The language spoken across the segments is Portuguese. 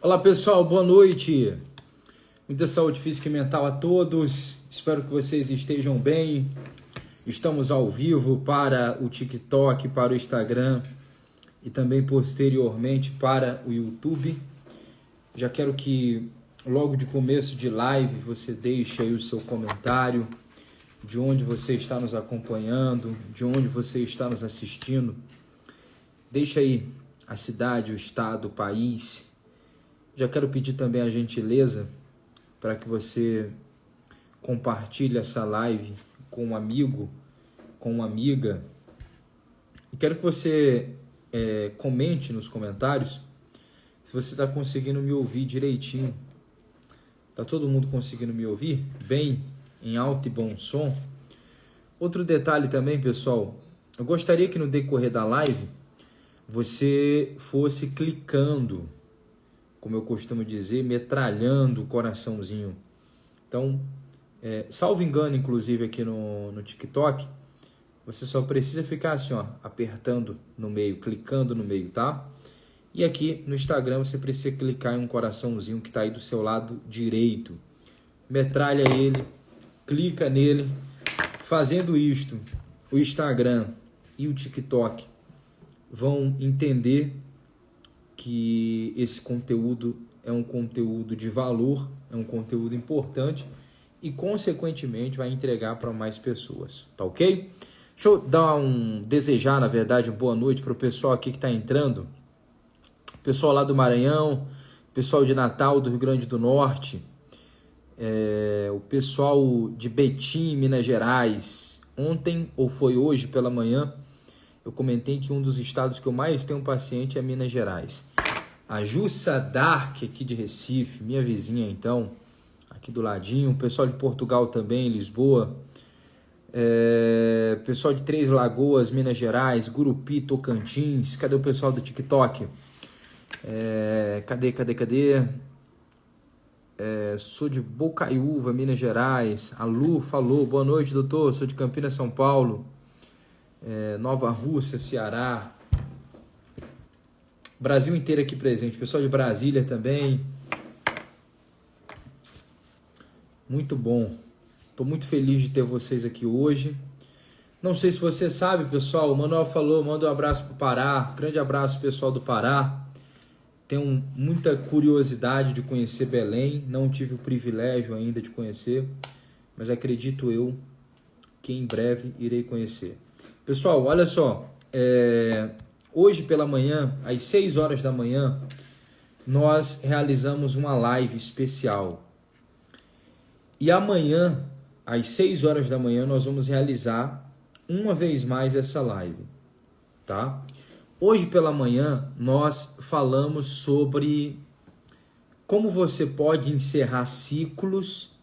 Olá pessoal, boa noite. Muita saúde física e mental a todos. Espero que vocês estejam bem. Estamos ao vivo para o TikTok, para o Instagram e também posteriormente para o YouTube. Já quero que logo de começo de live você deixe aí o seu comentário, de onde você está nos acompanhando, de onde você está nos assistindo. Deixa aí a cidade, o estado, o país. Já quero pedir também a gentileza para que você compartilhe essa live com um amigo, com uma amiga. E quero que você comente nos comentários se você está conseguindo me ouvir direitinho. Está todo mundo conseguindo me ouvir bem, em alto e bom som? Outro detalhe também, pessoal, eu gostaria que no decorrer da live você fosse clicando, como eu costumo dizer, metralhando o coraçãozinho. Então, salvo engano, inclusive aqui no TikTok, você só precisa ficar assim, ó, apertando no meio, clicando no meio, tá? E aqui no Instagram você precisa clicar em um coraçãozinho que está aí do seu lado direito. Metralha ele, clica nele. Fazendo isto, o Instagram e o TikTok vão entender que esse conteúdo é um conteúdo de valor, é um conteúdo importante e, consequentemente, vai entregar para mais pessoas, tá ok? Deixa eu desejar, na verdade, boa noite para o pessoal aqui que está entrando. Pessoal lá do Maranhão, pessoal de Natal, do Rio Grande do Norte, o pessoal de Betim, Minas Gerais. Ontem, ou foi hoje pela manhã, eu comentei que um dos estados que eu mais tenho paciente é Minas Gerais. A Jussa Dark, aqui de Recife, minha vizinha então, aqui do ladinho. O pessoal de Portugal também, Lisboa. Pessoal de Três Lagoas, Minas Gerais, Gurupi, Tocantins. Cadê o pessoal do TikTok? Cadê? Sou de Bocaiúva, Minas Gerais. A Lu falou, boa noite, doutor. Sou de Campinas, São Paulo. Nova Rússia, Ceará. Brasil inteiro aqui presente. Pessoal de Brasília também. Muito bom. Estou muito feliz de ter vocês aqui hoje. Não sei se você sabe, pessoal, o Manuel falou, manda um abraço para o Pará. Grande abraço, pessoal do Pará. Tenho muita curiosidade de conhecer Belém. Não tive o privilégio ainda de conhecer, mas acredito eu que em breve irei conhecer. Pessoal, olha só. Hoje pela manhã, às 6 horas da manhã, nós realizamos uma live especial. E amanhã, às 6 horas da manhã, nós vamos realizar uma vez mais essa live, tá? Hoje pela manhã, nós falamos sobre como você pode encerrar ciclos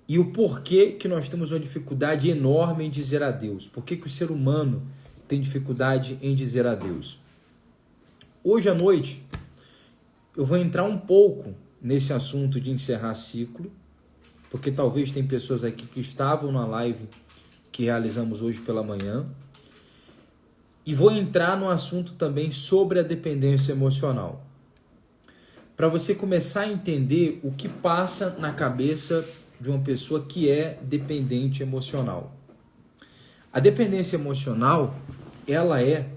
e o porquê que nós temos uma dificuldade enorme em dizer adeus. Por que o ser humano tem dificuldade em dizer adeus? Hoje à noite, eu vou entrar um pouco nesse assunto de encerrar ciclo, porque talvez tem pessoas aqui que estavam na live que realizamos hoje pela manhã. E vou entrar no assunto também sobre a dependência emocional. Para você começar a entender o que passa na cabeça de uma pessoa que é dependente emocional. A dependência emocional, ela é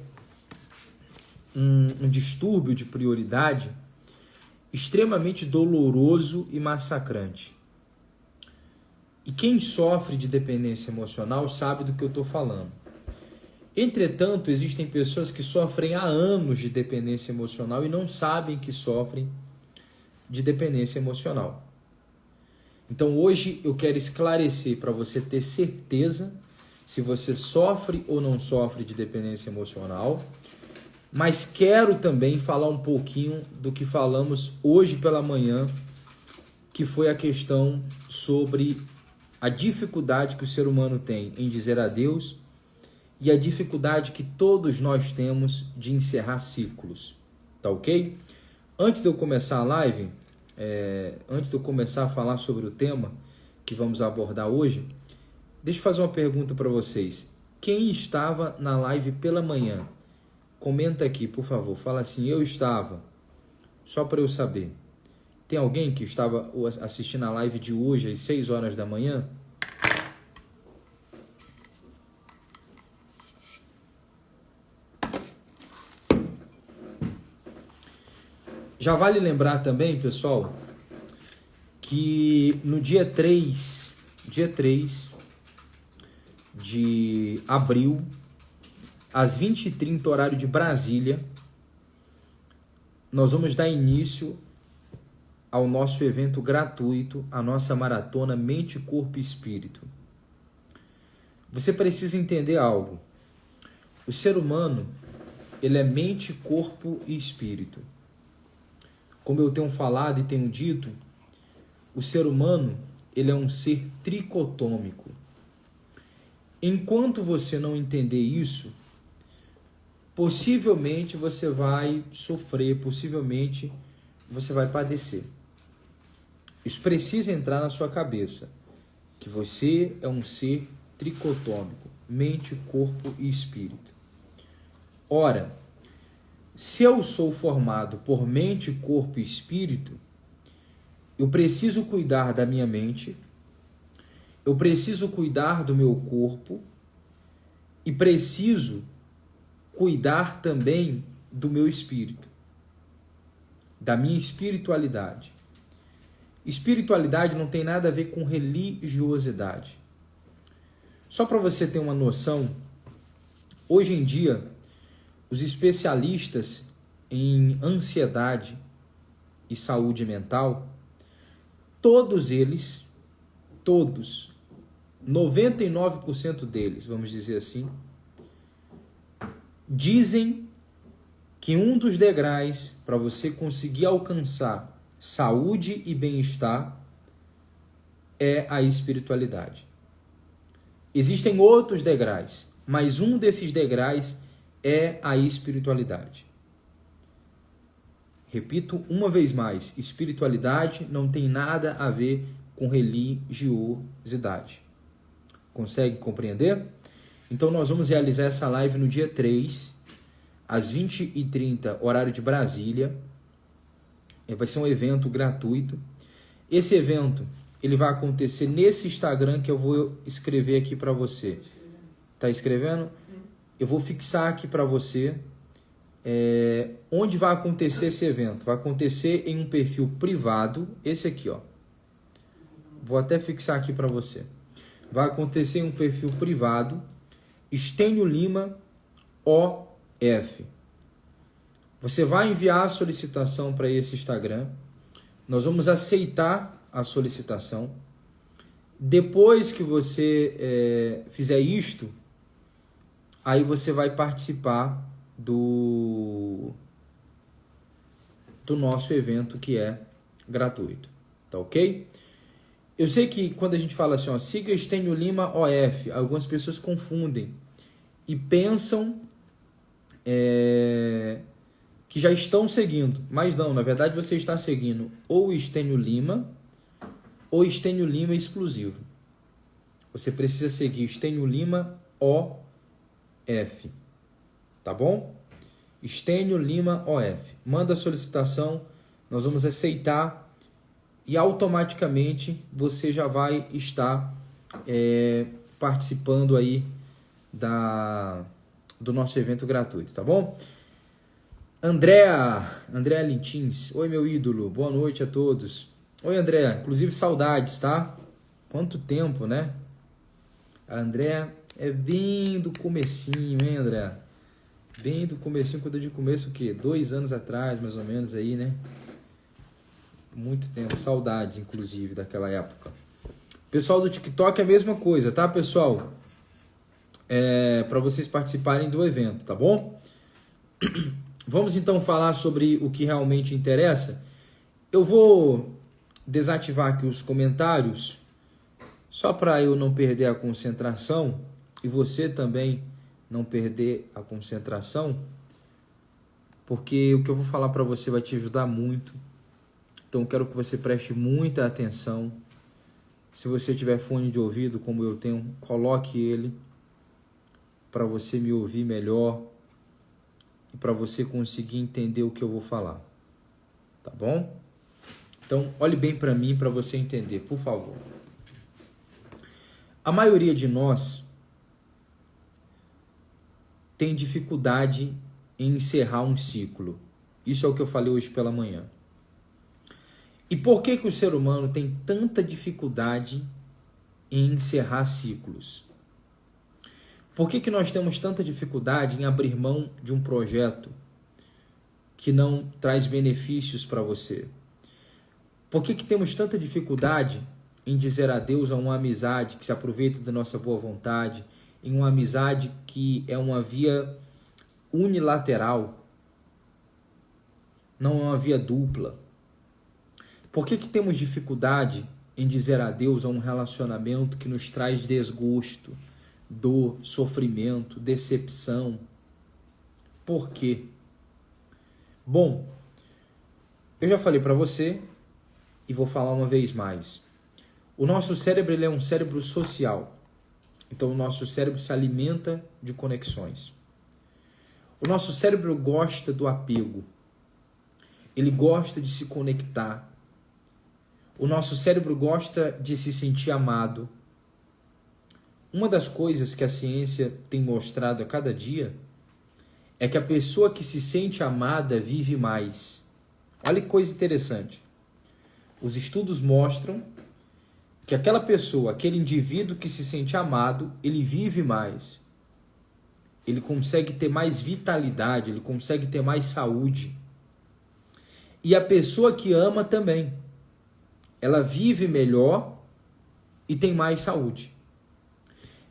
um distúrbio de prioridade extremamente doloroso e massacrante. E quem sofre de dependência emocional sabe do que eu estou falando. Entretanto, existem pessoas que sofrem há anos de dependência emocional e não sabem que sofrem de dependência emocional. Então, hoje eu quero esclarecer para você ter certeza se você sofre ou não sofre de dependência emocional, mas quero também falar um pouquinho do que falamos hoje pela manhã, que foi a questão sobre a dificuldade que o ser humano tem em dizer adeus e a dificuldade que todos nós temos de encerrar ciclos, tá ok? Antes de eu começar a live, antes de eu começar a falar sobre o tema que vamos abordar hoje, deixa eu fazer uma pergunta para vocês. Quem estava na live pela manhã? Comenta aqui, por favor. Fala assim, eu estava. Só para eu saber. Tem alguém que estava assistindo a live de hoje às 6 horas da manhã? Já vale lembrar também, pessoal, que no dia 3 de abril, às 20h30, horário de Brasília, nós vamos dar início ao nosso evento gratuito, a nossa maratona Mente, Corpo e Espírito. Você precisa entender algo. O ser humano, ele é mente, corpo e espírito. Como eu tenho falado e tenho dito, o ser humano, ele é um ser tricotômico. Enquanto você não entender isso, possivelmente você vai sofrer, possivelmente você vai padecer. Isso precisa entrar na sua cabeça, que você é um ser tricotômico, mente, corpo e espírito. Ora, se eu sou formado por mente, corpo e espírito, eu preciso cuidar da minha mente, eu preciso cuidar do meu corpo e preciso cuidar também do meu espírito, da minha espiritualidade. Espiritualidade não tem nada a ver com religiosidade. Só para você ter uma noção, hoje em dia, os especialistas em ansiedade e saúde mental, todos eles, 99% deles, vamos dizer assim, dizem que um dos degraus para você conseguir alcançar saúde e bem-estar é a espiritualidade. Existem outros degraus, mas um desses degraus é a espiritualidade. Repito uma vez mais, espiritualidade não tem nada a ver com religiosidade. Consegue compreender? Então nós vamos realizar essa live no dia 3, às 20h30, horário de Brasília. Vai ser um evento gratuito. Esse evento, ele vai acontecer nesse Instagram que eu vou escrever aqui para você. Tá escrevendo? Eu vou fixar aqui para você onde vai acontecer esse evento. Vai acontecer em um perfil privado, esse aqui, ó. Vou até fixar aqui para você. Vai acontecer em um perfil privado, Estênio Lima OF. Você vai enviar a solicitação para esse Instagram. Nós vamos aceitar a solicitação. Depois que você fizer isto, aí você vai participar do nosso evento que é gratuito. Tá ok? Eu sei que quando a gente fala assim, ó, siga Estênio Lima OF, algumas pessoas confundem e pensam que já estão seguindo, mas não, na verdade você está seguindo ou Estênio Lima ou Estênio Lima exclusivo. Você precisa seguir Estênio Lima OF, tá bom? Estênio Lima OF. Manda a solicitação, nós vamos aceitar e automaticamente você já vai estar participando aí do nosso evento gratuito, tá bom? Andréa Lintins, oi meu ídolo, boa noite a todos. Oi Andréa, inclusive saudades, tá? Quanto tempo, né? A Andréa é bem do comecinho, hein Andréa? Bem do comecinho, quando eu digo começo, o quê? 2 anos atrás, mais ou menos aí, né? Muito tempo, saudades inclusive daquela época. Pessoal do TikTok é a mesma coisa, tá pessoal? Para vocês participarem do evento, tá bom? Vamos então falar sobre o que realmente interessa. Eu vou desativar aqui os comentários, só para eu não perder a concentração e você também não perder a concentração, porque o que eu vou falar para você vai te ajudar muito. Então eu quero que você preste muita atenção. Se você tiver fone de ouvido, como eu tenho, coloque ele para você me ouvir melhor e para você conseguir entender o que eu vou falar. tá bom? Então, olhe bem para mim para você entender, por favor. A maioria de nós tem dificuldade em encerrar um ciclo. Isso é o que eu falei hoje pela manhã. E por que o ser humano tem tanta dificuldade em encerrar ciclos? Por que nós temos tanta dificuldade em abrir mão de um projeto que não traz benefícios para você? Por que temos tanta dificuldade em dizer adeus a uma amizade que se aproveita da nossa boa vontade, em uma amizade que é uma via unilateral, não é uma via dupla? Por que temos dificuldade em dizer adeus a um relacionamento que nos traz desgosto, dor, sofrimento, decepção? Por quê? Bom, eu já falei para você e vou falar uma vez mais. O nosso cérebro ele é um cérebro social. Então o nosso cérebro se alimenta de conexões. O nosso cérebro gosta do apego. Ele gosta de se conectar. O nosso cérebro gosta de se sentir amado. Uma das coisas que a ciência tem mostrado a cada dia é que a pessoa que se sente amada vive mais. Olha que coisa interessante. Os estudos mostram que aquela pessoa, aquele indivíduo que se sente amado, ele vive mais. Ele consegue ter mais vitalidade, ele consegue ter mais saúde. E a pessoa que ama também. Ela vive melhor e tem mais saúde.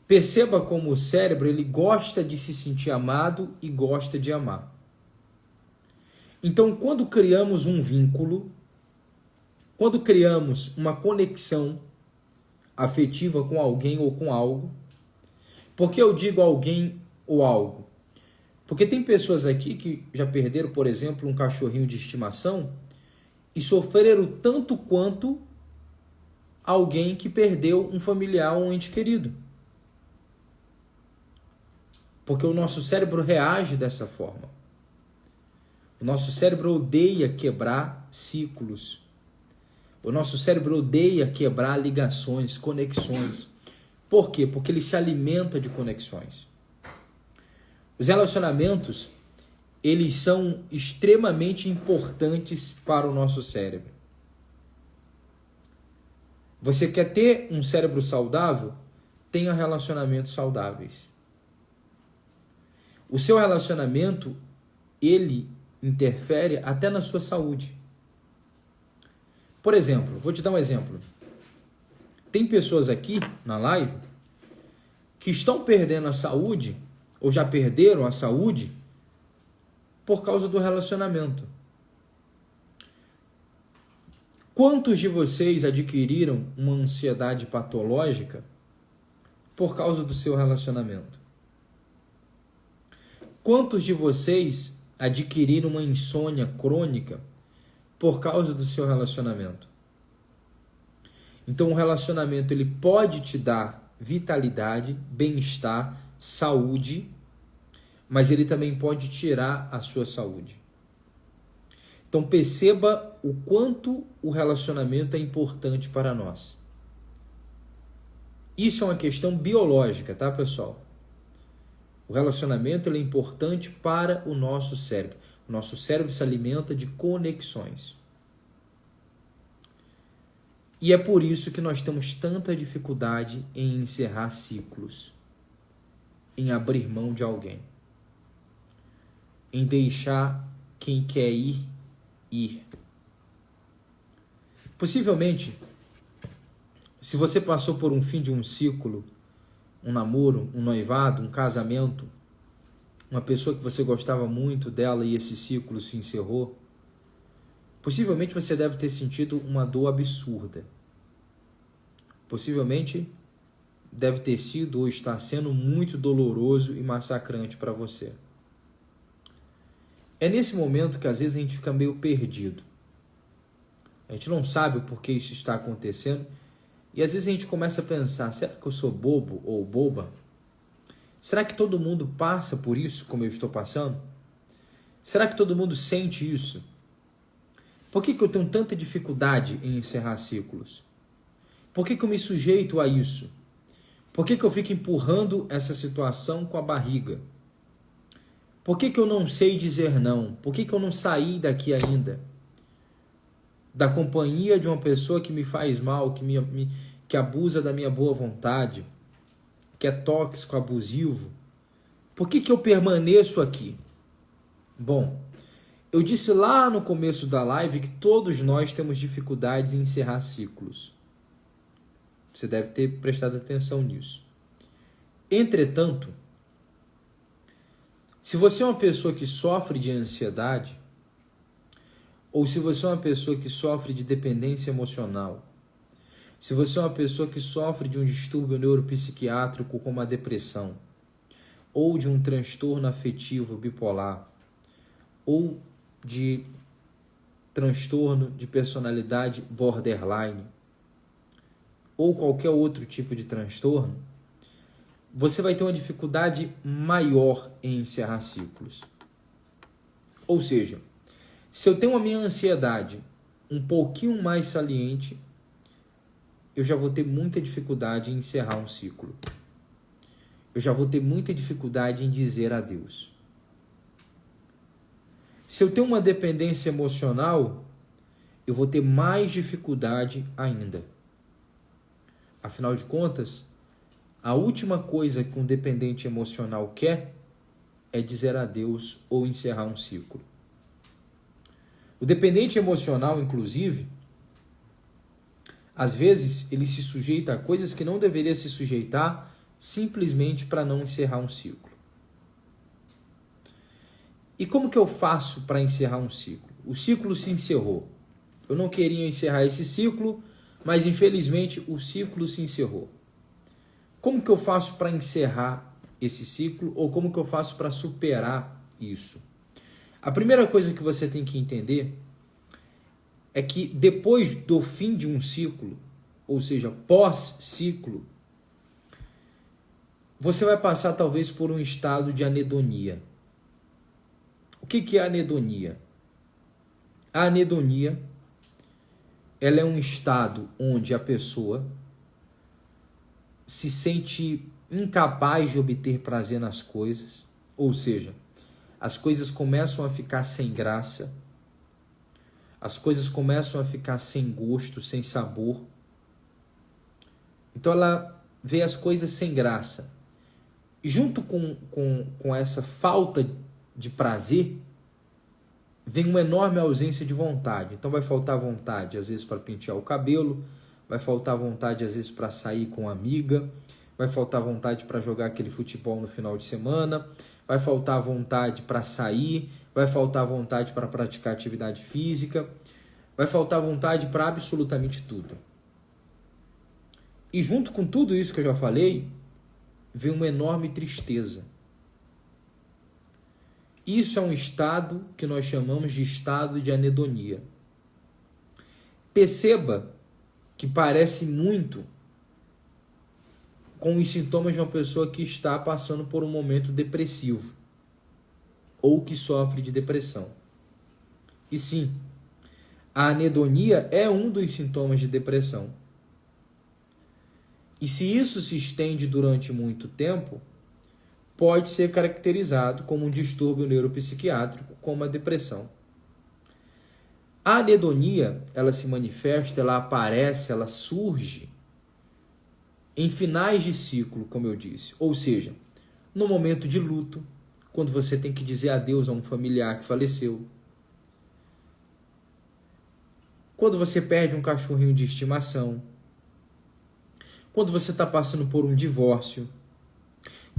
Perceba como o cérebro ele gosta de se sentir amado e gosta de amar. Então, quando criamos um vínculo, quando criamos uma conexão afetiva com alguém ou com algo, por que eu digo alguém ou algo? Porque tem pessoas aqui que já perderam, por exemplo, um cachorrinho de estimação e sofreram tanto quanto alguém que perdeu um familiar ou um ente querido. Porque o nosso cérebro reage dessa forma. O nosso cérebro odeia quebrar ciclos. O nosso cérebro odeia quebrar ligações, conexões. Por quê? Porque ele se alimenta de conexões. Os relacionamentos, eles são extremamente importantes para o nosso cérebro. Você quer ter um cérebro saudável? Tenha relacionamentos saudáveis. O seu relacionamento, ele interfere até na sua saúde. Por exemplo, vou te dar um exemplo. Tem pessoas aqui na live que estão perdendo a saúde, ou já perderam a saúde, por causa do relacionamento. Quantos de vocês adquiriram uma ansiedade patológica por causa do seu relacionamento? Quantos de vocês adquiriram uma insônia crônica por causa do seu relacionamento? Então, o relacionamento ele pode te dar vitalidade, bem-estar, saúde, mas ele também pode tirar a sua saúde. Então, perceba o quanto o relacionamento é importante para nós. Isso é uma questão biológica, tá, pessoal? O relacionamento ele é importante para o nosso cérebro. O nosso cérebro se alimenta de conexões. E é por isso que nós temos tanta dificuldade em encerrar ciclos, em abrir mão de alguém, em deixar quem quer ir, ir. Possivelmente, se você passou por um fim de um ciclo, um namoro, um noivado, um casamento, uma pessoa que você gostava muito dela e esse ciclo se encerrou, possivelmente você deve ter sentido uma dor absurda. Possivelmente deve ter sido ou está sendo muito doloroso e massacrante para você. É nesse momento que às vezes a gente fica meio perdido. A gente não sabe o porquê isso está acontecendo e às vezes a gente começa a pensar, será que eu sou bobo ou boba? Será que todo mundo passa por isso como eu estou passando? Será que todo mundo sente isso? Por que eu tenho tanta dificuldade em encerrar ciclos? Por que eu me sujeito a isso? Por que eu fico empurrando essa situação com a barriga? Por que eu não sei dizer não? Por que eu não saí daqui ainda? Da companhia de uma pessoa que me faz mal, que abusa da minha boa vontade, que é tóxico, abusivo. Por que eu permaneço aqui? Bom, eu disse lá no começo da live que todos nós temos dificuldades em encerrar ciclos. Você deve ter prestado atenção nisso. Entretanto, se você é uma pessoa que sofre de ansiedade, ou se você é uma pessoa que sofre de dependência emocional, se você é uma pessoa que sofre de um distúrbio neuropsiquiátrico como a depressão, ou de um transtorno afetivo bipolar, ou de transtorno de personalidade borderline, ou qualquer outro tipo de transtorno, você vai ter uma dificuldade maior em encerrar ciclos. Ou seja, se eu tenho a minha ansiedade um pouquinho mais saliente, eu já vou ter muita dificuldade em encerrar um ciclo. Eu já vou ter muita dificuldade em dizer adeus. Se eu tenho uma dependência emocional, eu vou ter mais dificuldade ainda. Afinal de contas, a última coisa que um dependente emocional quer é dizer adeus ou encerrar um ciclo. O dependente emocional, inclusive, às vezes ele se sujeita a coisas que não deveria se sujeitar simplesmente para não encerrar um ciclo. E como que eu faço para encerrar um ciclo? O ciclo se encerrou. Eu não queria encerrar esse ciclo, mas infelizmente o ciclo se encerrou. Como que eu faço para encerrar esse ciclo ou como que eu faço para superar isso? A primeira coisa que você tem que entender é que depois do fim de um ciclo, ou seja, pós-ciclo, você vai passar talvez por um estado de anedonia. O que é anedonia? A anedonia, ela é um estado onde a pessoa se sente incapaz de obter prazer nas coisas, ou seja, as coisas começam a ficar sem graça, as coisas começam a ficar sem gosto, sem sabor. Então ela vê as coisas sem graça. E junto com essa falta de prazer, vem uma enorme ausência de vontade. Então vai faltar vontade, às vezes, para pentear o cabelo, vai faltar vontade, às vezes, para sair com uma amiga, vai faltar vontade para jogar aquele futebol no final de semana, vai faltar vontade para sair, vai faltar vontade para praticar atividade física, vai faltar vontade para absolutamente tudo. E junto com tudo isso que eu já falei, vem uma enorme tristeza. Isso é um estado que nós chamamos de estado de anedonia. Perceba que parece muito com os sintomas de uma pessoa que está passando por um momento depressivo ou que sofre de depressão. E sim, a anedonia é um dos sintomas de depressão. E se isso se estende durante muito tempo, pode ser caracterizado como um distúrbio neuropsiquiátrico, como a depressão. A anedonia, ela se manifesta, ela aparece, ela surge em finais de ciclo, como eu disse. Ou seja, no momento de luto, quando você tem que dizer adeus a um familiar que faleceu. Quando você perde um cachorrinho de estimação. Quando você está passando por um divórcio.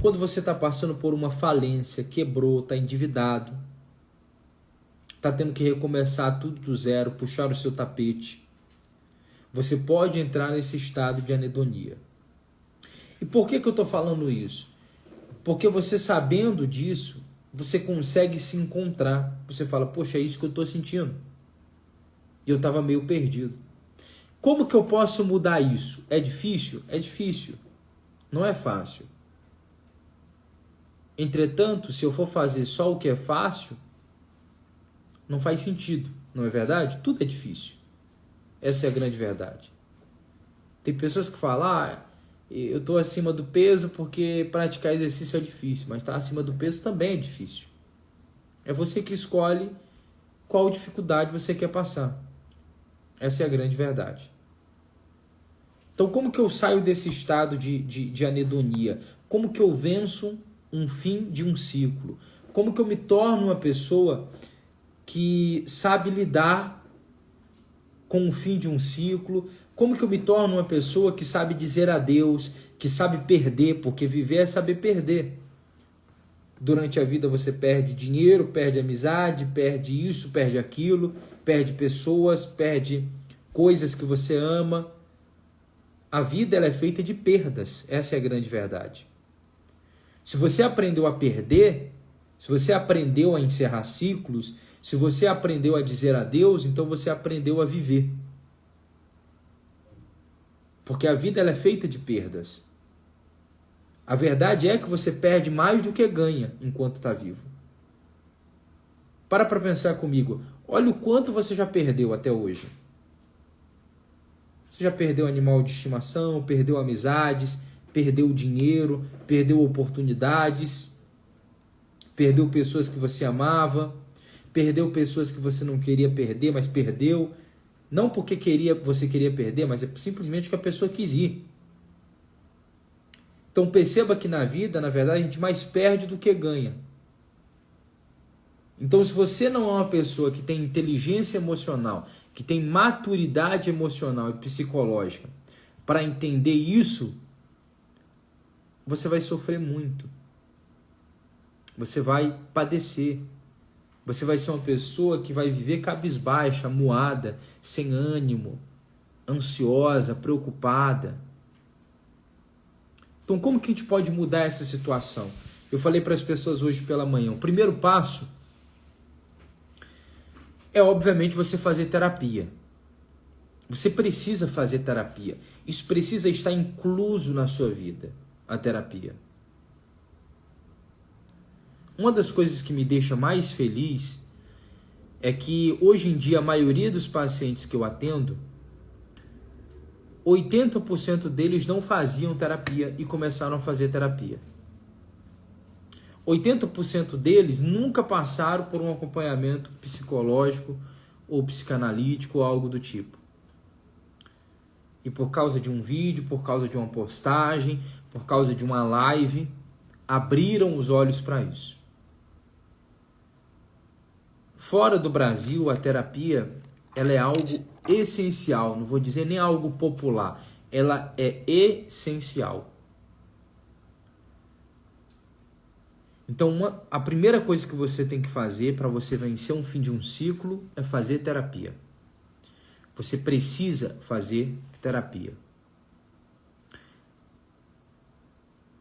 Quando você está passando por uma falência, quebrou, está endividado, está tendo que recomeçar tudo do zero, puxar o seu tapete, você pode entrar nesse estado de anedonia. E por que eu estou falando isso? Porque você sabendo disso, você consegue se encontrar. Você fala, poxa, é isso que eu estou sentindo. E eu estava meio perdido. Como que eu posso mudar isso? É difícil? É difícil. Não é fácil. Entretanto, se eu for fazer só o que é fácil, Não faz sentido, não é verdade? Tudo é difícil. Essa é a grande verdade. Tem pessoas que falam, eu estou acima do peso porque praticar exercício é difícil, mas estar acima do peso também é difícil. É você que escolhe qual dificuldade você quer passar. Essa é a grande verdade. Então, como que eu saio desse estado de anedonia? Como que eu venço um fim de um ciclo? Como que eu me torno uma pessoa que sabe lidar com o fim de um ciclo? Como que eu me torno uma pessoa que sabe dizer adeus, que sabe perder, porque viver é saber perder. Durante a vida você perde dinheiro, perde amizade, perde isso, perde aquilo, perde pessoas, perde coisas que você ama. A vida ela é feita de perdas, essa é a grande verdade. Se você aprendeu a perder, se você aprendeu a encerrar ciclos, se você aprendeu a dizer adeus, então você aprendeu a viver. Porque a vida ela é feita de perdas. A verdade é que você perde mais do que ganha enquanto está vivo. Para pensar comigo. Olha o quanto você já perdeu até hoje. Você já perdeu animal de estimação, perdeu amizades, perdeu dinheiro, perdeu oportunidades, perdeu pessoas que você amava, perdeu pessoas que você não queria perder, mas perdeu. Não porque você queria perder, mas é simplesmente que a pessoa quis ir. Então perceba que na vida, na verdade, a gente mais perde do que ganha. Então se você não é uma pessoa que tem inteligência emocional, que tem maturidade emocional e psicológica para entender isso, você vai sofrer muito. Você vai padecer. Você vai ser uma pessoa que vai viver cabisbaixa, amuada, sem ânimo, ansiosa, preocupada. Então, como que a gente pode mudar essa situação? Eu falei para as pessoas hoje pela manhã, o primeiro passo é, obviamente, você fazer terapia. Você precisa fazer terapia. Isso precisa estar incluso na sua vida, a terapia. Uma das coisas que me deixa mais feliz é que, hoje em dia, a maioria dos pacientes que eu atendo, 80% deles não faziam terapia e começaram a fazer terapia. 80% deles nunca passaram por um acompanhamento psicológico ou psicanalítico ou algo do tipo. E por causa de um vídeo, por causa de uma postagem, por causa de uma live, abriram os olhos para isso. Fora do Brasil, a terapia ela é algo essencial, não vou dizer nem algo popular, ela é essencial. Então, a primeira coisa que você tem que fazer para você vencer um fim de um ciclo é fazer terapia. Você precisa fazer terapia.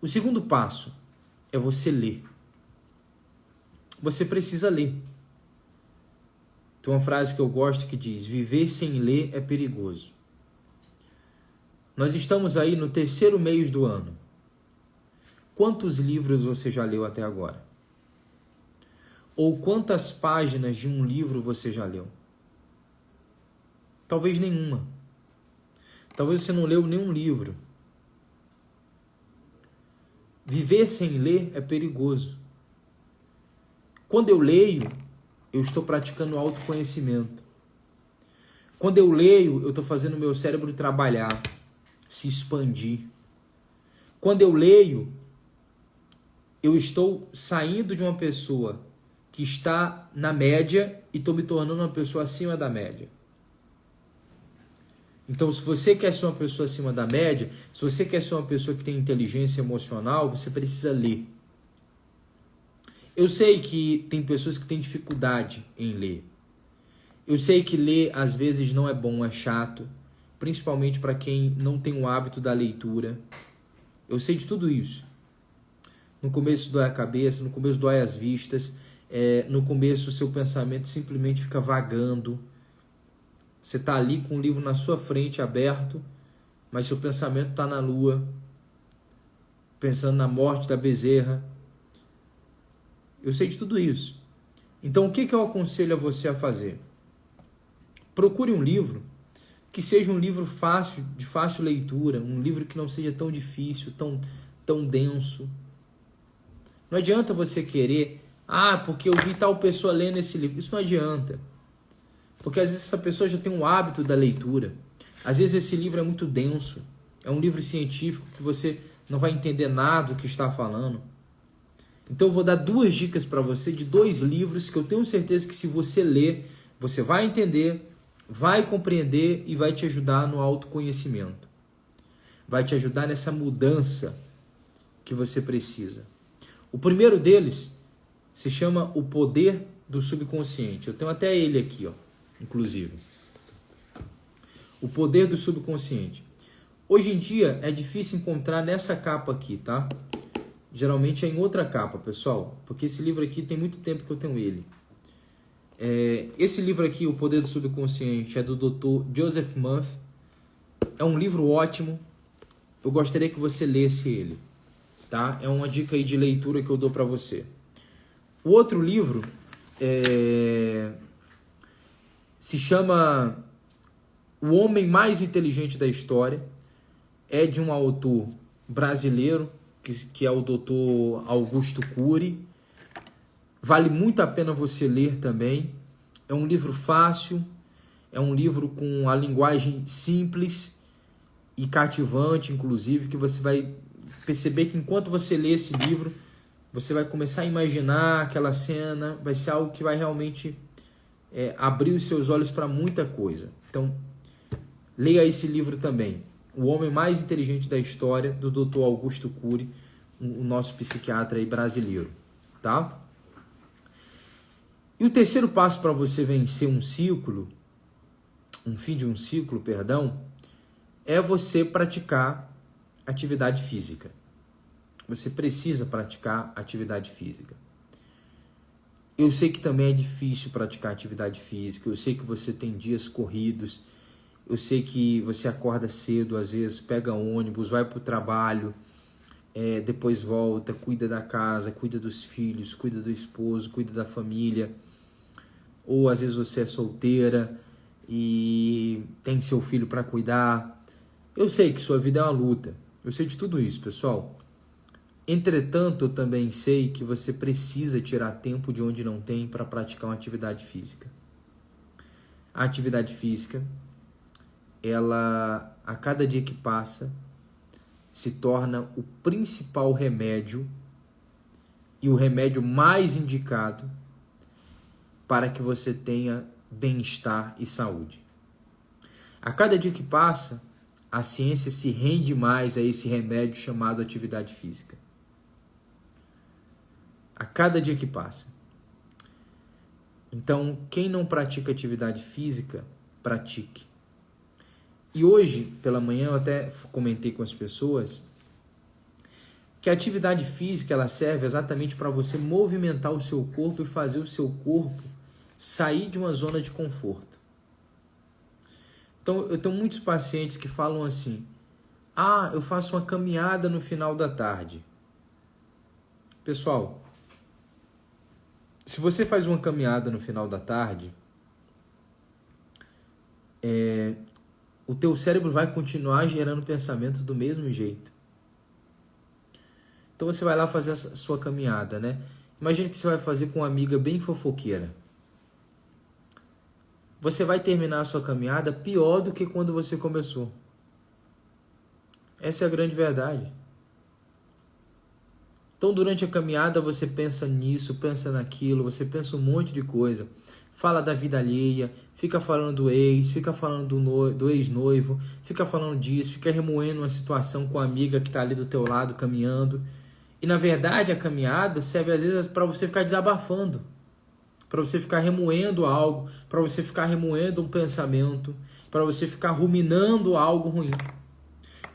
O segundo passo é você ler. Você precisa ler. Tem uma frase que eu gosto que diz: viver sem ler é perigoso. Nós estamos aí no terceiro mês do ano. Quantos livros você já leu até agora? Ou quantas páginas de um livro você já leu? Talvez nenhuma. Talvez você não leu nenhum livro. Viver sem ler é perigoso. Quando eu leio, eu estou praticando autoconhecimento. Quando eu leio, eu estou fazendo o meu cérebro trabalhar, se expandir. Quando eu leio, eu estou saindo de uma pessoa que está na média e estou me tornando uma pessoa acima da média. Então, se você quer ser uma pessoa acima da média, se você quer ser uma pessoa que tem inteligência emocional, você precisa ler. Eu sei que tem pessoas que têm dificuldade em ler. Eu sei que ler às vezes não é bom, é chato, principalmente para quem não tem o hábito da leitura. Eu sei de tudo isso. No começo dói a cabeça, no começo dói as vistas, no começo o seu pensamento simplesmente fica vagando. Você está ali com o livro na sua frente, aberto, mas seu pensamento está na lua, pensando na morte da bezerra. Eu sei de tudo isso. Então, o que eu aconselho a você a fazer? Procure um livro que seja um livro fácil, de fácil leitura, um livro que não seja tão difícil, tão denso. Não adianta você querer, porque eu vi tal pessoa lendo esse livro. Isso não adianta. Porque às vezes essa pessoa já tem um hábito da leitura. Às vezes esse livro é muito denso. É um livro científico que você não vai entender nada do que está falando. Então eu vou dar 2 dicas para você de 2 livros que eu tenho certeza que se você ler, você vai entender, vai compreender e vai te ajudar no autoconhecimento. Vai te ajudar nessa mudança que você precisa. O primeiro deles se chama O Poder do Subconsciente. Eu tenho até ele aqui, inclusive. O Poder do Subconsciente. Hoje em dia é difícil encontrar nessa capa aqui, tá? Geralmente é em outra capa, pessoal, porque esse livro aqui tem muito tempo que eu tenho ele. Esse livro aqui, O Poder do Subconsciente, é do Dr. Joseph Murphy. É um livro ótimo. Eu gostaria que você lesse ele, tá? É uma dica aí de leitura que eu dou para você. O outro livro se chama O Homem Mais Inteligente da História. É de um autor brasileiro, que é o Dr. Augusto Cury. Vale muito a pena você ler também. É um livro fácil, é um livro com a linguagem simples e cativante, inclusive, que você vai perceber que enquanto você lê esse livro, você vai começar a imaginar aquela cena, vai ser algo que vai realmente abrir os seus olhos para muita coisa. Então, leia esse livro também. O Homem Mais Inteligente da História, do Dr. Augusto Cury, o nosso psiquiatra aí brasileiro, tá? E o terceiro passo para você vencer um fim de um ciclo, é você praticar atividade física. Você precisa praticar atividade física. Eu sei que também é difícil praticar atividade física, eu sei que você tem dias corridos, eu sei que você acorda cedo, às vezes pega ônibus, vai para o trabalho, depois volta, cuida da casa, cuida dos filhos, cuida do esposo, cuida da família. Ou às vezes você é solteira e tem seu filho para cuidar. Eu sei que sua vida é uma luta. Eu sei de tudo isso, pessoal. Entretanto, eu também sei que você precisa tirar tempo de onde não tem para praticar uma atividade física. A atividade física, ela, a cada dia que passa, se torna o principal remédio e o remédio mais indicado para que você tenha bem-estar e saúde. A cada dia que passa, a ciência se rende mais a esse remédio chamado atividade física. A cada dia que passa. Então, quem não pratica atividade física, pratique. E hoje, pela manhã, eu até comentei com as pessoas que a atividade física ela serve exatamente para você movimentar o seu corpo e fazer o seu corpo sair de uma zona de conforto. Então, eu tenho muitos pacientes que falam assim, eu faço uma caminhada no final da tarde. Pessoal, se você faz uma caminhada no final da tarde, o teu cérebro vai continuar gerando pensamento do mesmo jeito. Então você vai lá fazer a sua caminhada, né? Imagina que você vai fazer com uma amiga bem fofoqueira. Você vai terminar a sua caminhada pior do que quando você começou. Essa é a grande verdade. Então, durante a caminhada, você pensa nisso, pensa naquilo, você pensa um monte de coisa. Fala da vida alheia, fica falando do ex, fica falando do ex-noivo, fica falando disso, fica remoendo uma situação com a amiga que está ali do teu lado, caminhando. E, na verdade, a caminhada serve, às vezes, para você ficar desabafando, para você ficar remoendo algo, para você ficar remoendo um pensamento, para você ficar ruminando algo ruim.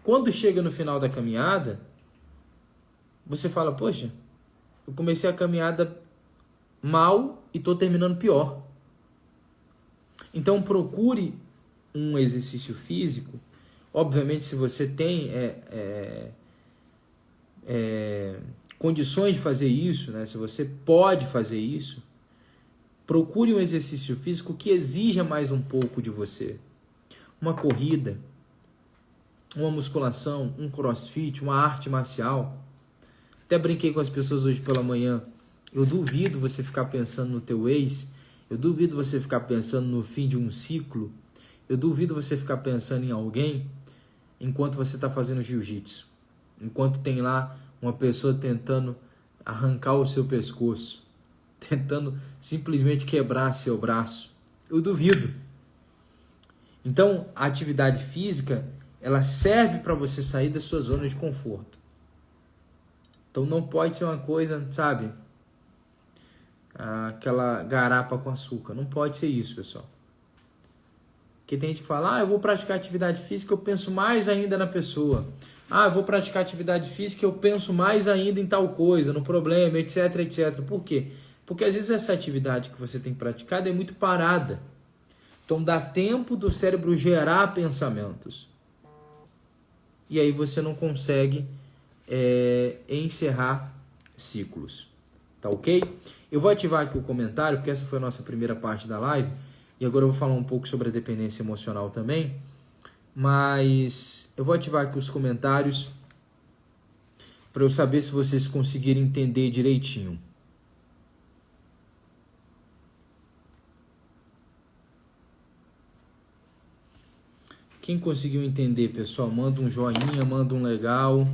Quando chega no final da caminhada, você fala, poxa, eu comecei a caminhada mal e estou terminando pior. Então procure um exercício físico. Obviamente, se você tem condições de fazer isso, né? Se você pode fazer isso, procure um exercício físico que exija mais um pouco de você. Uma corrida, uma musculação, um crossfit, uma arte marcial. Até brinquei com as pessoas hoje pela manhã. Eu duvido você ficar pensando no teu ex. Eu duvido você ficar pensando no fim de um ciclo. Eu duvido você ficar pensando em alguém enquanto você está fazendo jiu-jitsu. Enquanto tem lá uma pessoa tentando arrancar o seu pescoço. Tentando simplesmente quebrar seu braço. Eu duvido. Então, a atividade física, ela serve para você sair da sua zona de conforto. Então, não pode ser uma coisa, sabe? Aquela garapa com açúcar. Não pode ser isso, pessoal. Porque tem gente que fala, eu vou praticar atividade física, eu penso mais ainda na pessoa. Eu vou praticar atividade física, eu penso mais ainda em tal coisa, no problema, etc, etc. Por quê? Porque às vezes essa atividade que você tem praticado é muito parada. Então dá tempo do cérebro gerar pensamentos. E aí você não consegue encerrar ciclos. Tá ok? Eu vou ativar aqui o comentário, porque essa foi a nossa primeira parte da live. E agora eu vou falar um pouco sobre a dependência emocional também. Mas eu vou ativar aqui os comentários para eu saber se vocês conseguirem entender direitinho. Quem conseguiu entender, pessoal, manda um joinha, manda um legal.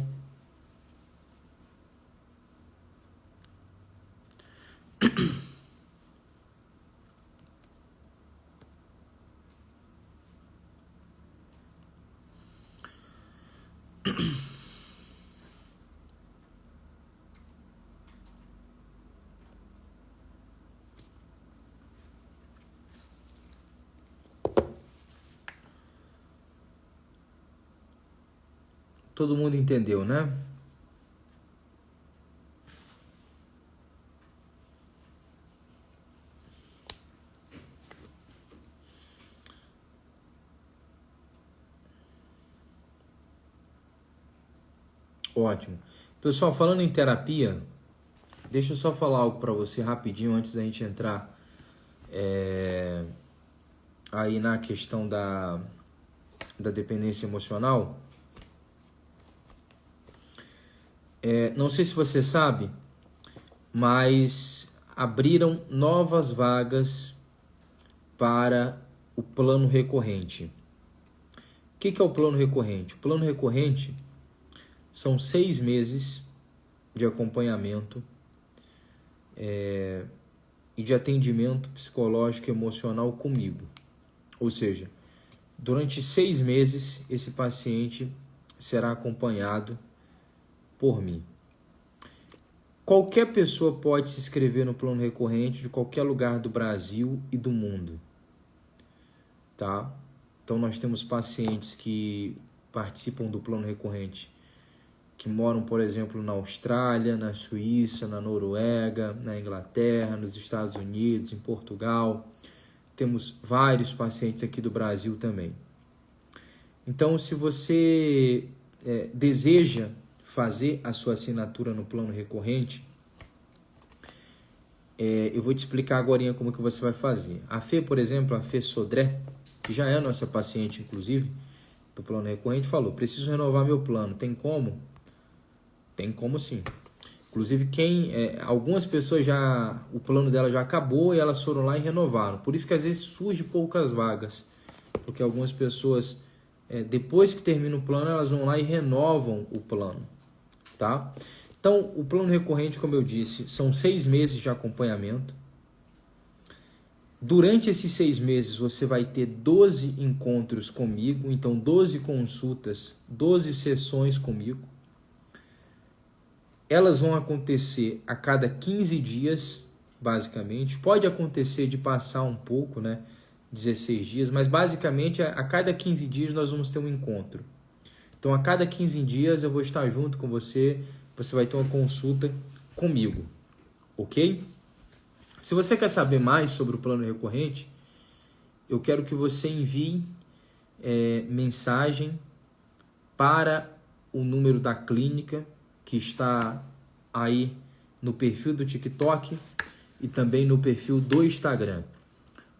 Todo mundo entendeu, né? Ótimo. Pessoal, falando em terapia, deixa eu só falar algo para você rapidinho antes da gente entrar aí na questão da dependência emocional. Não sei se você sabe, mas abriram novas vagas para o plano recorrente. O que é o plano recorrente? O plano recorrente são 6 meses de acompanhamento e de atendimento psicológico e emocional comigo. Ou seja, durante 6 meses esse paciente será acompanhado por mim. Qualquer pessoa pode se inscrever no plano recorrente de qualquer lugar do Brasil e do mundo. Tá? Então nós temos pacientes que participam do plano recorrente que moram, por exemplo, na Austrália, na Suíça, na Noruega, na Inglaterra, nos Estados Unidos, em Portugal. Temos vários pacientes aqui do Brasil também. Então, se você deseja fazer a sua assinatura no plano recorrente, eu vou te explicar agora como que você vai fazer. A Fê, por exemplo, a Fê Sodré, que já é nossa paciente, inclusive, do plano recorrente, falou, preciso renovar meu plano, tem como? Tem como sim. Inclusive, algumas pessoas o plano dela já acabou e elas foram lá e renovaram. Por isso que às vezes surge poucas vagas. Porque algumas pessoas, depois que termina o plano, elas vão lá e renovam o plano. Tá? Então, o plano recorrente, como eu disse, são 6 meses de acompanhamento. Durante esses 6 meses, você vai ter 12 encontros comigo. Então, 12 consultas, 12 sessões comigo. Elas vão acontecer a cada 15 dias, basicamente. Pode acontecer de passar um pouco, 16 dias, mas basicamente a cada 15 dias nós vamos ter um encontro. Então a cada 15 dias eu vou estar junto com você, você vai ter uma consulta comigo, ok? Se você quer saber mais sobre o plano recorrente, eu quero que você envie mensagem para o número da clínica, que está aí no perfil do TikTok. e também no perfil do Instagram.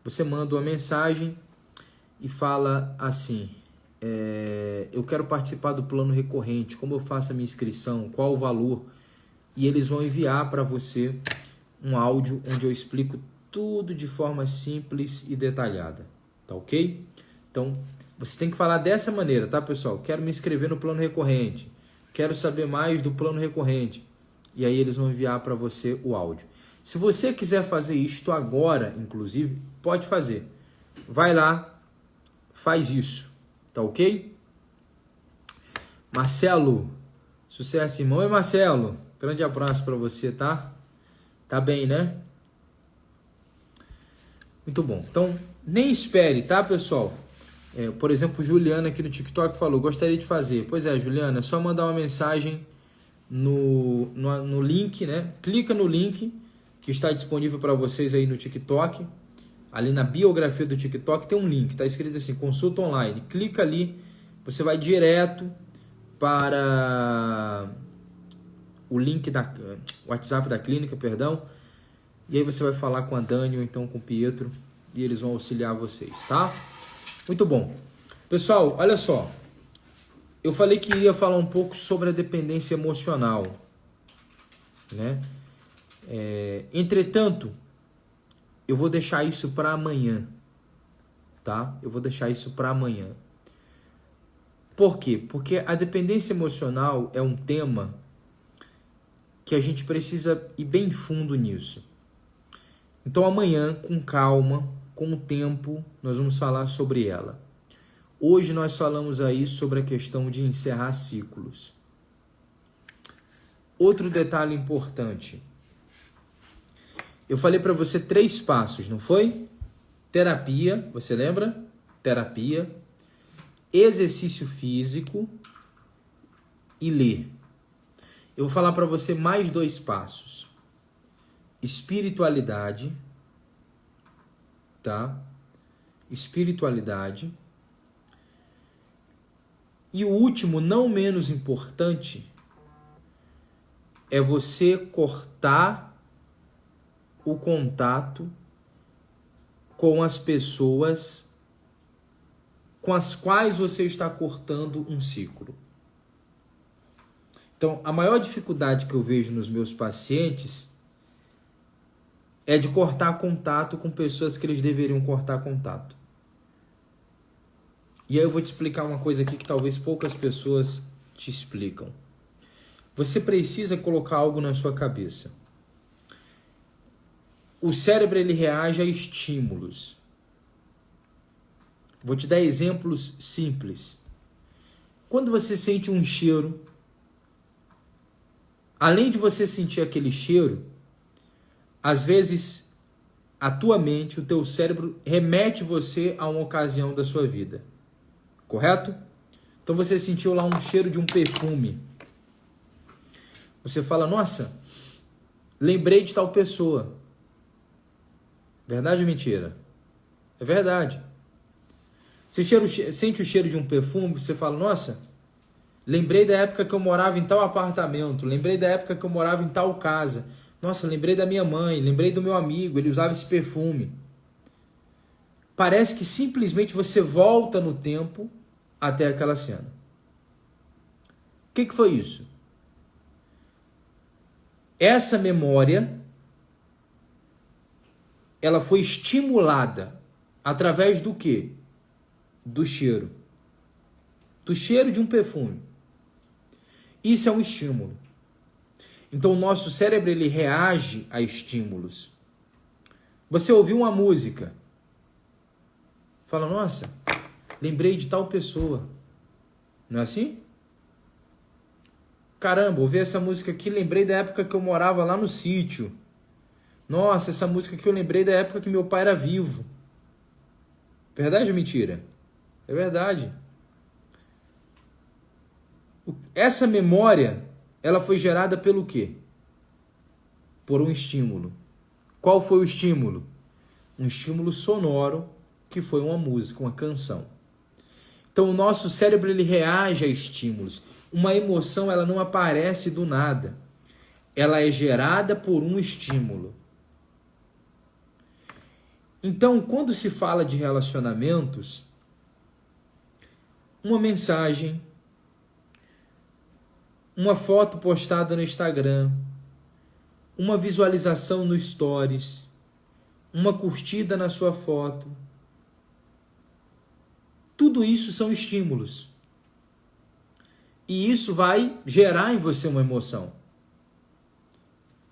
Você manda uma mensagem e fala assim: eu quero participar do plano recorrente, como eu faço a minha inscrição, qual o valor? E eles vão enviar para você um áudio onde eu explico tudo de forma simples e detalhada, tá ok? Então, você tem que falar dessa maneira, tá, pessoal? Quero me inscrever no plano recorrente, quero saber mais do plano recorrente. E aí eles vão enviar para você o áudio. Se você quiser fazer isto agora, inclusive, pode fazer. Vai lá, faz isso, tá ok? Marcelo, sucesso, irmão. Oi, Marcelo, grande abraço para você, tá? Tá bem, né? Muito bom. Então, nem espere, tá, pessoal? Por exemplo, Juliana aqui no TikTok falou, gostaria de fazer. Pois é, Juliana, é só mandar uma mensagem no link, né? Clica no link que está disponível para vocês aí no TikTok. Ali na biografia do TikTok tem um link, tá escrito assim, consulta online. Clica ali, você vai direto para o link da WhatsApp da clínica, perdão. E aí você vai falar com a Dani ou então com o Pietro e eles vão auxiliar vocês, tá? Muito bom. Pessoal, olha só. Eu falei que iria falar um pouco sobre a dependência emocional, né? Entretanto, eu vou deixar isso para amanhã, tá? Eu vou deixar isso para amanhã. Por quê? Porque a dependência emocional é um tema que a gente precisa ir bem fundo nisso. Então amanhã, com calma, com o tempo, nós vamos falar sobre ela. Hoje nós falamos aí sobre a questão de encerrar ciclos. Outro detalhe importante. Eu falei para você 3 passos, não foi? Terapia, você lembra? Terapia, exercício físico e ler. Eu vou falar para você mais 2 passos. Espiritualidade, tá? Espiritualidade. E o último, não menos importante, é você cortar o contato com as pessoas com as quais você está cortando um ciclo. Então, a maior dificuldade que eu vejo nos meus pacientes é de cortar contato com pessoas que eles deveriam cortar contato. E aí eu vou te explicar uma coisa aqui que talvez poucas pessoas te explicam. Você precisa colocar algo na sua cabeça. O cérebro ele reage a estímulos. Vou te dar exemplos simples. Quando você sente um cheiro, além de você sentir aquele cheiro, às vezes a tua mente, o teu cérebro remete você a uma ocasião da sua vida. Correto? Então você sentiu lá um cheiro de um perfume. Você fala, nossa, lembrei de tal pessoa. Verdade ou mentira? É verdade. Você sente o cheiro de um perfume, você fala, nossa, lembrei da época que eu morava em tal apartamento, lembrei da época que eu morava em tal casa. Nossa, lembrei da minha mãe, lembrei do meu amigo, ele usava esse perfume. Parece que simplesmente você volta no tempo até aquela cena. O que foi isso? Essa memória, ela foi estimulada através do quê? Do cheiro. Do cheiro de um perfume. Isso é um estímulo. Então o nosso cérebro ele reage a estímulos. Você ouviu uma música, fala, nossa, lembrei de tal pessoa. Não é assim? Caramba, ouvi essa música aqui, lembrei da época que eu morava lá no sítio. Nossa, essa música aqui eu lembrei da época que meu pai era vivo. Verdade ou mentira? É verdade. Essa memória, ela foi gerada pelo quê? Por um estímulo. Qual foi o estímulo? Um estímulo sonoro, que foi uma música, uma canção. Então o nosso cérebro ele reage a estímulos. Uma emoção ela não aparece do nada. Ela é gerada por um estímulo. Então, quando se fala de relacionamentos, uma mensagem, uma foto postada no Instagram, uma visualização no Stories, uma curtida na sua foto, tudo isso são estímulos. E isso vai gerar em você uma emoção.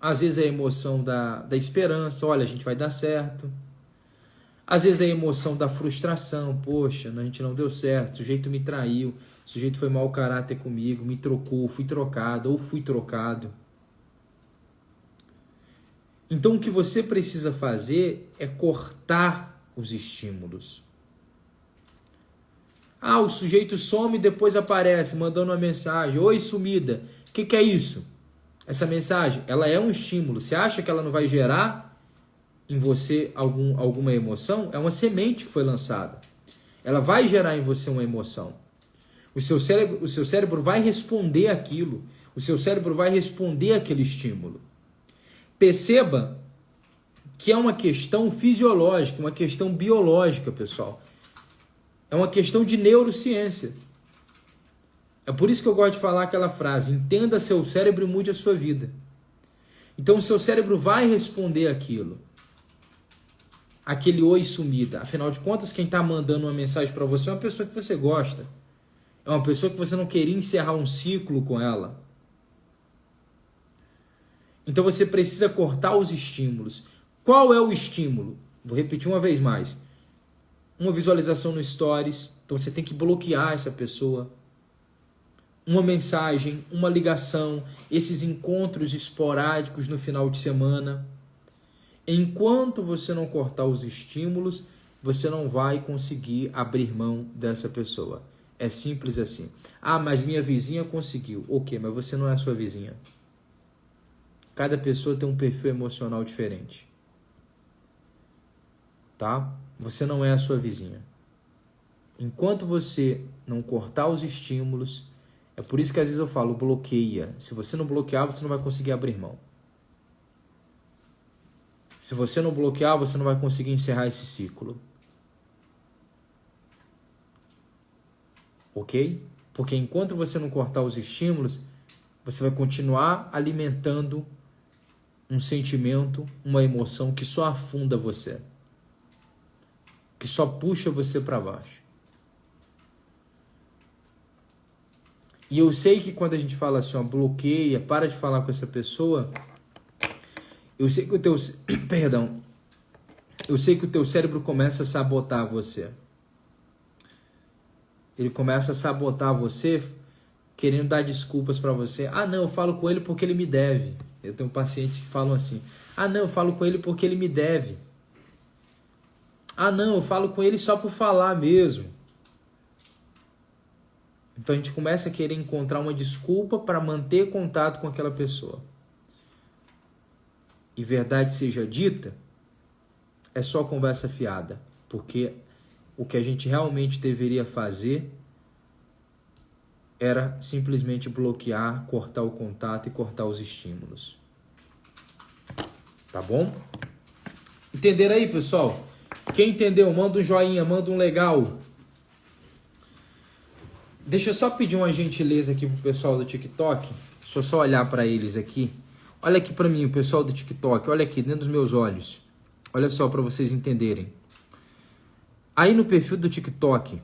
Às vezes é a emoção da esperança, olha, a gente vai dar certo. Às vezes é a emoção da frustração, poxa, a gente não deu certo, o sujeito me traiu, o sujeito foi mau caráter comigo, me trocou, fui trocado ou fui trocado. Então o que você precisa fazer é cortar os estímulos. Ah, o sujeito some e depois aparece mandando uma mensagem. Oi, sumida. O que é isso? Essa mensagem, ela é um estímulo. Você acha que ela não vai gerar em você alguma emoção? É uma semente que foi lançada. Ela vai gerar em você uma emoção. O seu cérebro vai responder aquilo. O seu cérebro vai responder aquele estímulo. Perceba que é uma questão fisiológica, uma questão biológica, pessoal. É uma questão de neurociência. É por isso que eu gosto de falar aquela frase: entenda seu cérebro e mude a sua vida. Então o seu cérebro vai responder aquilo. Aquele oi sumida. Afinal de contas, quem está mandando uma mensagem para você é uma pessoa que você gosta. É uma pessoa que você não queria encerrar um ciclo com ela. Então você precisa cortar os estímulos. Qual é o estímulo? Vou repetir uma vez mais. Uma visualização no Stories, então você tem que bloquear essa pessoa. Uma mensagem, uma ligação, esses encontros esporádicos no final de semana. Enquanto você não cortar os estímulos, você não vai conseguir abrir mão dessa pessoa. É simples assim. Ah, mas minha vizinha conseguiu. Ok, mas você não é a sua vizinha. Cada pessoa tem um perfil emocional diferente. Tá? Você não é a sua vizinha. Enquanto você não cortar os estímulos, é por isso que às vezes eu falo, bloqueia. Se você não bloquear, você não vai conseguir abrir mão. Se você não bloquear, você não vai conseguir encerrar esse ciclo. Ok? Porque enquanto você não cortar os estímulos, você vai continuar alimentando um sentimento, uma emoção que só afunda você. Que só puxa você para baixo. E eu sei que quando a gente fala assim, ó, bloqueia, para de falar com essa pessoa, eu sei que o teu, perdão, eu sei que o teu cérebro começa a sabotar você. Ele começa a sabotar você, querendo dar desculpas para você. Ah, não, eu falo com ele porque ele me deve. Eu tenho pacientes que falam assim. Ah, não, eu falo com ele porque ele me deve. Ah, não, eu falo com ele só por falar mesmo. Então a gente começa a querer encontrar uma desculpa para manter contato com aquela pessoa. E verdade seja dita, é só conversa fiada. Porque o que a gente realmente deveria fazer era simplesmente bloquear, cortar o contato e cortar os estímulos. Tá bom? Entenderam aí, pessoal? Quem entendeu, manda um joinha, manda um legal. Deixa eu só pedir uma gentileza aqui pro pessoal do TikTok. Deixa eu só olhar para eles aqui. Olha aqui para mim, o pessoal do TikTok. Olha aqui, dentro dos meus olhos. Olha só para vocês entenderem. Aí no perfil do TikTok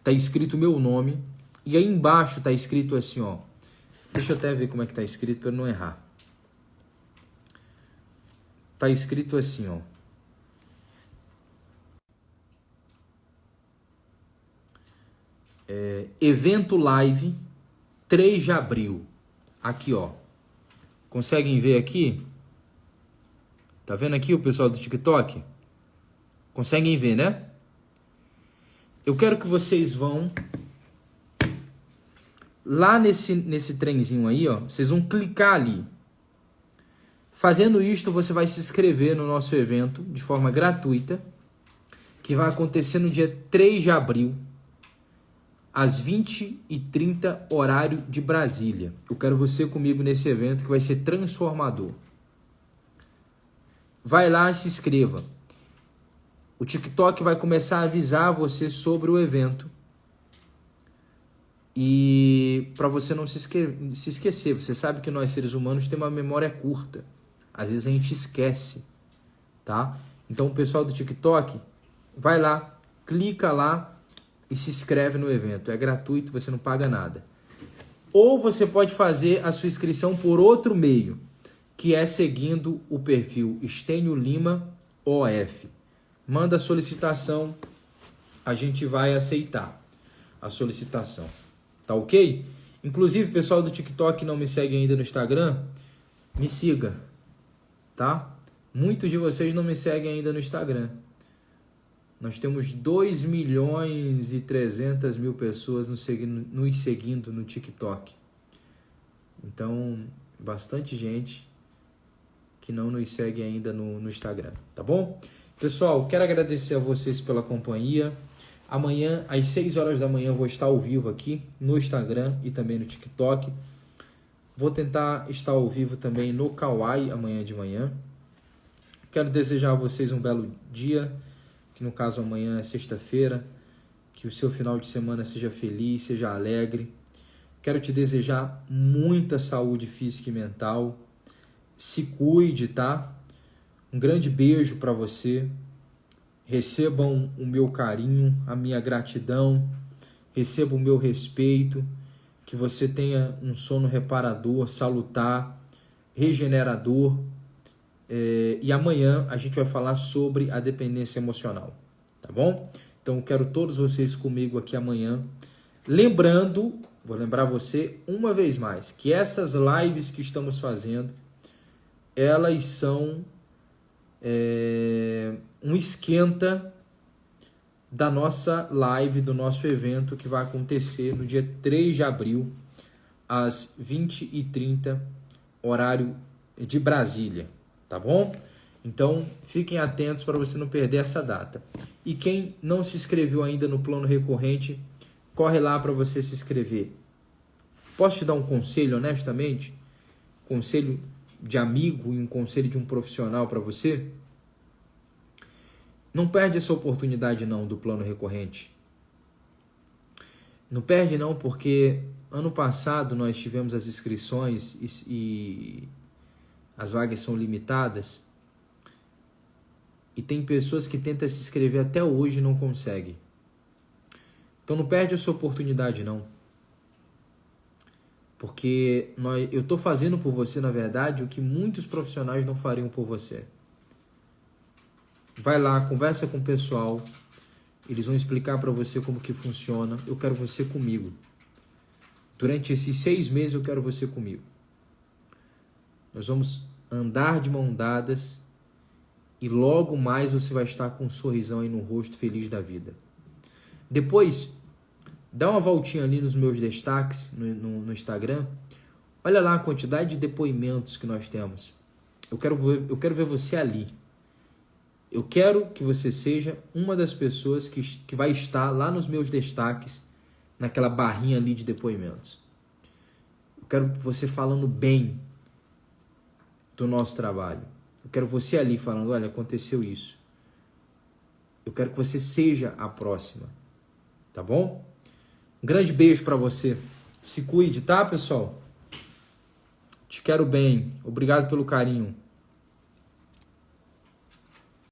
tá escrito o meu nome. E aí embaixo tá escrito assim, ó. Deixa eu até ver como é que tá escrito para eu não errar. Tá escrito assim, ó. Evento live 3 de abril. Aqui, ó. Conseguem ver aqui? Tá vendo aqui o pessoal do TikTok? Conseguem ver, né? Eu quero que vocês vão lá nesse trenzinho aí, ó. Vocês vão clicar ali. Fazendo isto, você vai se inscrever no nosso evento de forma gratuita, que vai acontecer no dia 3 de abril, às 20h30, horário de Brasília. Eu quero você comigo nesse evento que vai ser transformador. Vai lá e se inscreva. O TikTok vai começar a avisar você sobre o evento. E para você não se esquecer, você sabe que nós seres humanos temos uma memória curta. Às vezes a gente esquece, tá? Então o pessoal do TikTok, vai lá, clica lá e se inscreve no evento. É gratuito, você não paga nada. Ou você pode fazer a sua inscrição por outro meio, que é seguindo o perfil Estênio Lima OF. Manda a solicitação, a gente vai aceitar a solicitação. Tá ok? Inclusive, pessoal do TikTok que não me segue ainda no Instagram, me siga, tá? Muitos de vocês não me seguem ainda no Instagram. Nós temos 2.300.000 pessoas nos seguindo no TikTok. Então, bastante gente que não nos segue ainda no Instagram, tá bom? Pessoal, quero agradecer a vocês pela companhia. Amanhã, às 6 horas da manhã, eu vou estar ao vivo aqui no Instagram e também no TikTok. Vou tentar estar ao vivo também no Kawaii amanhã de manhã. Quero desejar a vocês um belo dia, que no caso amanhã é sexta-feira, que o seu final de semana seja feliz, seja alegre. Quero te desejar muita saúde física e mental. Se cuide, tá? Um grande beijo para você. Recebam o meu carinho, a minha gratidão, recebam o meu respeito, que você tenha um sono reparador, salutar, regenerador. E amanhã a gente vai falar sobre a dependência emocional, tá bom? Então quero todos vocês comigo aqui amanhã. Lembrando, vou lembrar você uma vez mais, que essas lives que estamos fazendo, elas são um esquenta da nossa live, do nosso evento que vai acontecer no dia 3 de abril, às 20h30, horário de Brasília, tá bom? Então, fiquem atentos para você não perder essa data. E quem não se inscreveu ainda no plano recorrente, corre lá para você se inscrever. Posso te dar um conselho, honestamente? Conselho de amigo e um conselho de um profissional para você? Não perde essa oportunidade não do plano recorrente. Não perde não, porque ano passado nós tivemos as inscrições e as vagas são limitadas. E tem pessoas que tentam se inscrever até hoje e não conseguem. Então não perde essa oportunidade não. Porque eu estou fazendo por você, na verdade, o que muitos profissionais não fariam por você. Vai lá, conversa com o pessoal. Eles vão explicar para você como que funciona. Eu quero você comigo. Durante esses 6 meses eu quero você comigo. Nós vamos andar de mão dadas e logo mais você vai estar com um sorrisão aí no rosto, feliz da vida. Depois, dá uma voltinha ali nos meus destaques no Instagram. Olha lá a quantidade de depoimentos que nós temos. Eu quero ver você ali. Eu quero que você seja uma das pessoas que vai estar lá nos meus destaques, naquela barrinha ali de depoimentos. Eu quero você falando bem do nosso trabalho. Eu quero você ali falando, olha, aconteceu isso. Eu quero que você seja a próxima. Tá bom? Um grande beijo para você. Se cuide, tá, pessoal? Te quero bem. Obrigado pelo carinho.